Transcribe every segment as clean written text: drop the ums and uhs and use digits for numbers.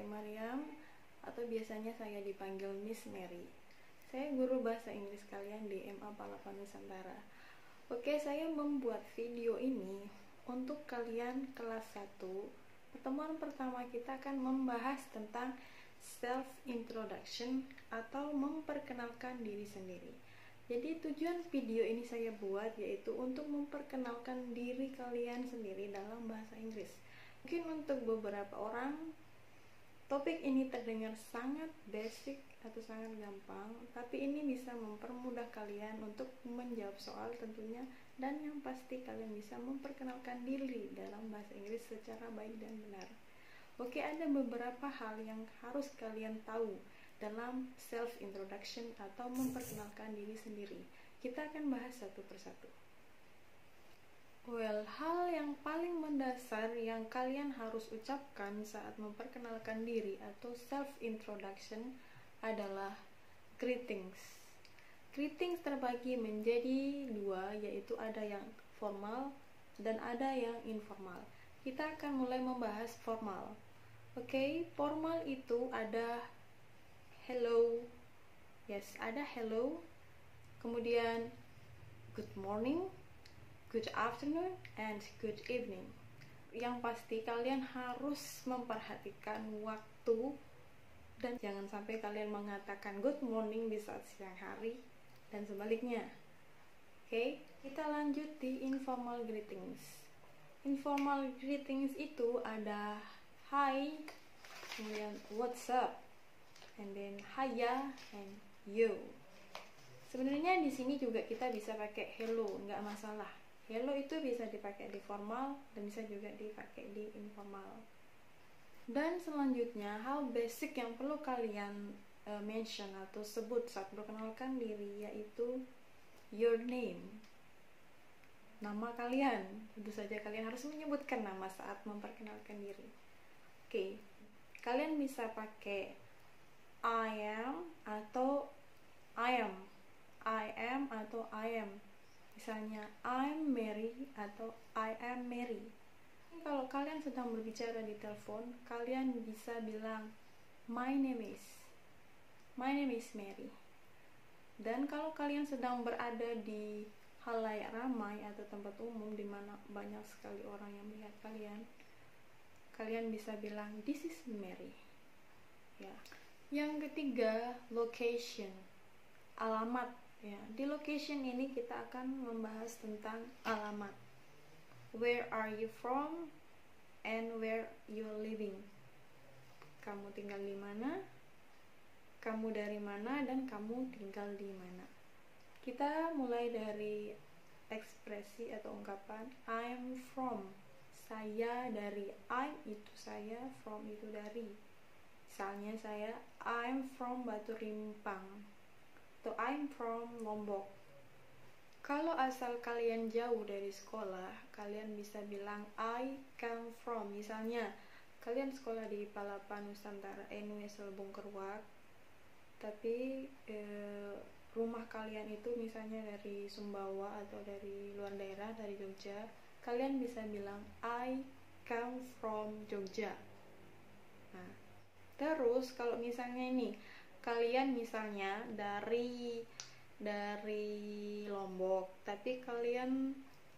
Mariam, atau biasanya saya dipanggil Miss Mary. Saya guru bahasa Inggris kalian di MA Palapan Nusantara. Oke, saya membuat video ini untuk kalian kelas 1. Pertemuan pertama kita akan membahas tentang self introduction atau memperkenalkan diri sendiri. Jadi tujuan video ini saya buat yaitu untuk memperkenalkan diri kalian sendiri dalam bahasa Inggris. Mungkin untuk beberapa orang topik ini terdengar sangat basic atau sangat gampang, tapi ini bisa mempermudah kalian untuk menjawab soal tentunya, dan yang pasti kalian bisa memperkenalkan diri dalam bahasa Inggris secara baik dan benar. Oke, ada beberapa hal yang harus kalian tahu dalam self introduction atau memperkenalkan diri sendiri. Kita akan bahas satu persatu. Hal yang paling mendasar yang kalian harus ucapkan saat memperkenalkan diri atau self introduction adalah greetings. Greetings terbagi menjadi dua, yaitu ada yang formal dan ada yang informal. Kita akan mulai membahas formal. Oke, formal itu ada hello. Yes, ada hello. Kemudian good morning, good afternoon, and good evening. Yang pasti kalian harus memperhatikan waktu dan jangan sampai kalian mengatakan good morning di saat siang hari dan sebaliknya. Oke, kita lanjut di informal greetings. Informal greetings itu ada hi, kemudian what's up, and then hiya and yo. Sebenarnya di sini juga kita bisa pakai hello, nggak masalah. Hello itu bisa dipakai di formal dan bisa juga dipakai di informal. Dan selanjutnya, hal basic yang perlu kalian mention atau sebut saat perkenalkan diri yaitu your name. Nama kalian. Tentu saja kalian harus menyebutkan nama saat memperkenalkan diri. Oke, kalian bisa pakai I am atau I am. I am atau I am. Misalnya I'm Mary atau I am Mary. Kalau kalian sedang berbicara di telepon, kalian bisa bilang my name is Mary. Dan kalau kalian sedang berada di halayak ramai atau tempat umum di mana banyak sekali orang yang melihat kalian bisa bilang this is Mary. Ya. Yang ketiga, location, alamat. Ya, di location ini kita akan membahas tentang alamat. Where are you from and where you living? Kamu tinggal di mana? Kamu dari mana dan kamu tinggal di mana? Kita mulai dari ekspresi atau ungkapan I'm from. Saya dari. I itu saya, from itu dari. Misalnya saya I'm from Batu Rimpang. So, I'm from Lombok. Kalau asal kalian jauh dari sekolah, kalian bisa bilang I come from. Misalnya, kalian sekolah di Palapan Nusantara NUS Bungkerwak, tapi rumah kalian itu misalnya dari Sumbawa atau dari luar daerah, dari Jogja, kalian bisa bilang I come from Jogja. Nah, terus kalau misalnya ini kalian misalnya dari Lombok, tapi kalian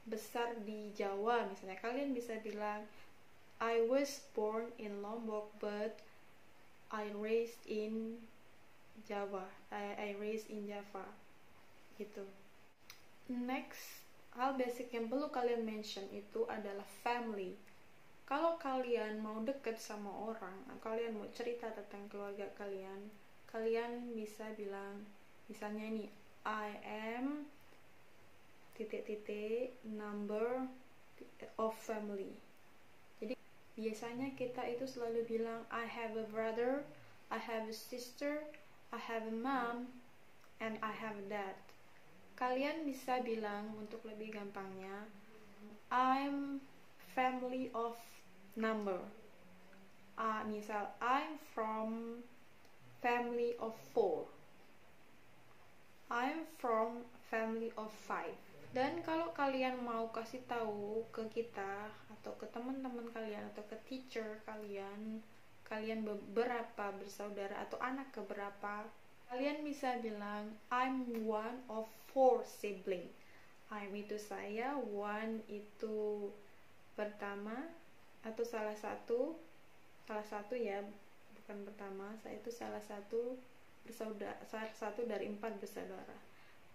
besar di Jawa, misalnya kalian bisa bilang I was born in Lombok but I raised in Java. I raised in Java. Gitu. Next, hal basic yang perlu kalian mention itu adalah family. Kalau kalian mau deket sama orang, kalian mau cerita tentang keluarga kalian bisa bilang misalnya ini I am ... number of family. Jadi biasanya kita itu selalu bilang I have a brother, I have a sister, I have a mom, and I have a dad. Kalian bisa bilang untuk lebih gampangnya I'm family of number. Misal I'm from family of 4. I'm from family of 5. Dan kalau kalian mau kasih tahu ke kita atau ke teman-teman kalian atau ke teacher kalian, kalian beberapa bersaudara atau anak keberapa, kalian bisa bilang I'm one of 4 sibling. I'm itu saya, one itu pertama atau salah satu ya, bukan pertama. Saya itu salah satu dari 4 bersaudara.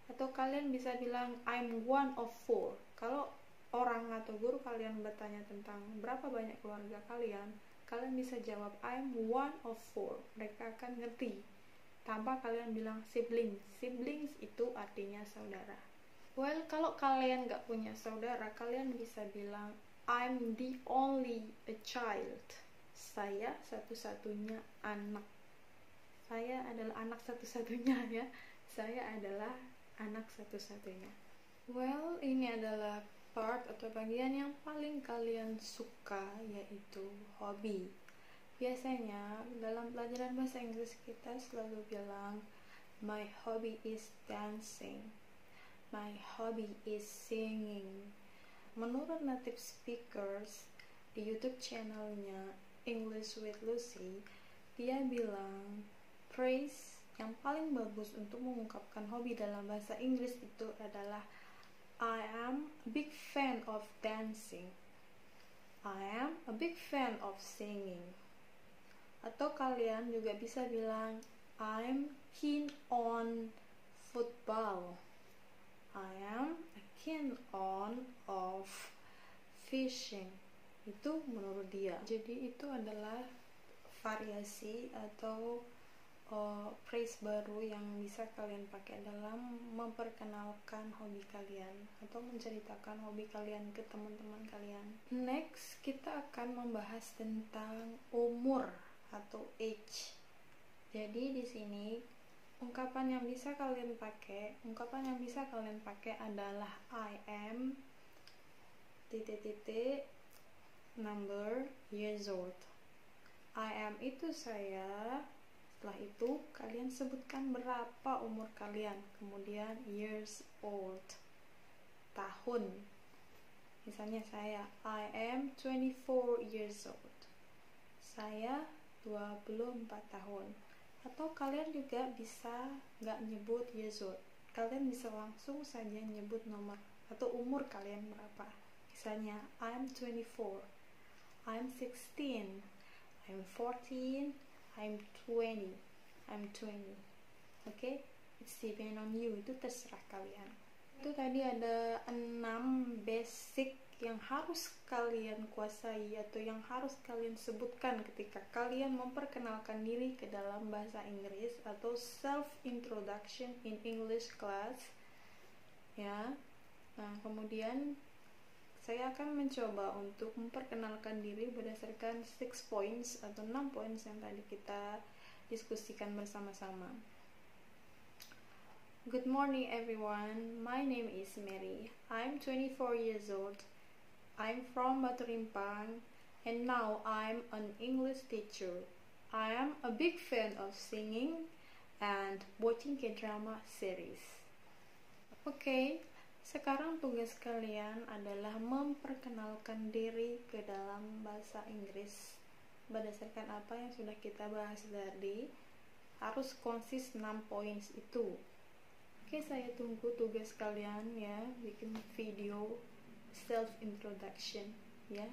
Atau kalian bisa bilang I'm one of 4. Kalau orang atau guru kalian bertanya tentang berapa banyak keluarga kalian bisa jawab I'm one of 4. Mereka akan ngerti tanpa kalian bilang siblings. Siblings itu artinya saudara. Well, kalau kalian gak punya saudara, kalian bisa bilang I'm the only a child. Saya satu-satunya anak. Saya adalah anak satu-satunya ya. Saya adalah anak satu-satunya. Well, ini adalah part atau bagian yang paling kalian suka, yaitu hobi. Biasanya dalam pelajaran bahasa Inggris kita selalu bilang my hobby is dancing, my hobby is singing. Menurut native speakers di YouTube channelnya English with Lucy, dia bilang phrase yang paling bagus untuk mengungkapkan hobi dalam bahasa Inggris itu adalah I am a big fan of dancing. I am a big fan of singing. Atau kalian juga bisa bilang I'm keen on football. I am keen on of fishing. Itu menurut dia. Jadi itu adalah variasi atau phrase baru yang bisa kalian pakai dalam memperkenalkan hobi kalian atau menceritakan hobi kalian ke teman-teman kalian. Next, kita akan membahas tentang umur atau age. Jadi di sini ungkapan yang bisa kalian pakai adalah I am number years old. I am itu saya. Setelah itu kalian sebutkan berapa umur kalian, kemudian years old, tahun. Misalnya saya I am 24 years old. Saya 24 tahun. Atau kalian juga bisa nggak nyebut years old, kalian bisa langsung saja nyebut nomor atau umur kalian berapa. Misalnya I'm 24, I'm 16, I'm 14, I'm 20. Okay? It's depend on you. Itu terserah kalian. Itu tadi ada 6 basic yang harus kalian kuasai atau yang harus kalian sebutkan ketika kalian memperkenalkan diri ke dalam bahasa Inggris atau self introduction in English class. Ya. Nah, kemudian saya akan mencoba untuk memperkenalkan diri berdasarkan 6 points atau 6 points yang tadi kita diskusikan bersama-sama. Good morning everyone, my name is Mary. I'm 24 years old. I'm from Batu Rimpang and now I'm an English teacher. I am a big fan of singing and watching K-drama series. Okay. Sekarang tugas kalian adalah memperkenalkan diri ke dalam bahasa Inggris berdasarkan apa yang sudah kita bahas tadi. Harus konsis 6 points itu. Oke, saya tunggu tugas kalian ya, bikin video self introduction ya.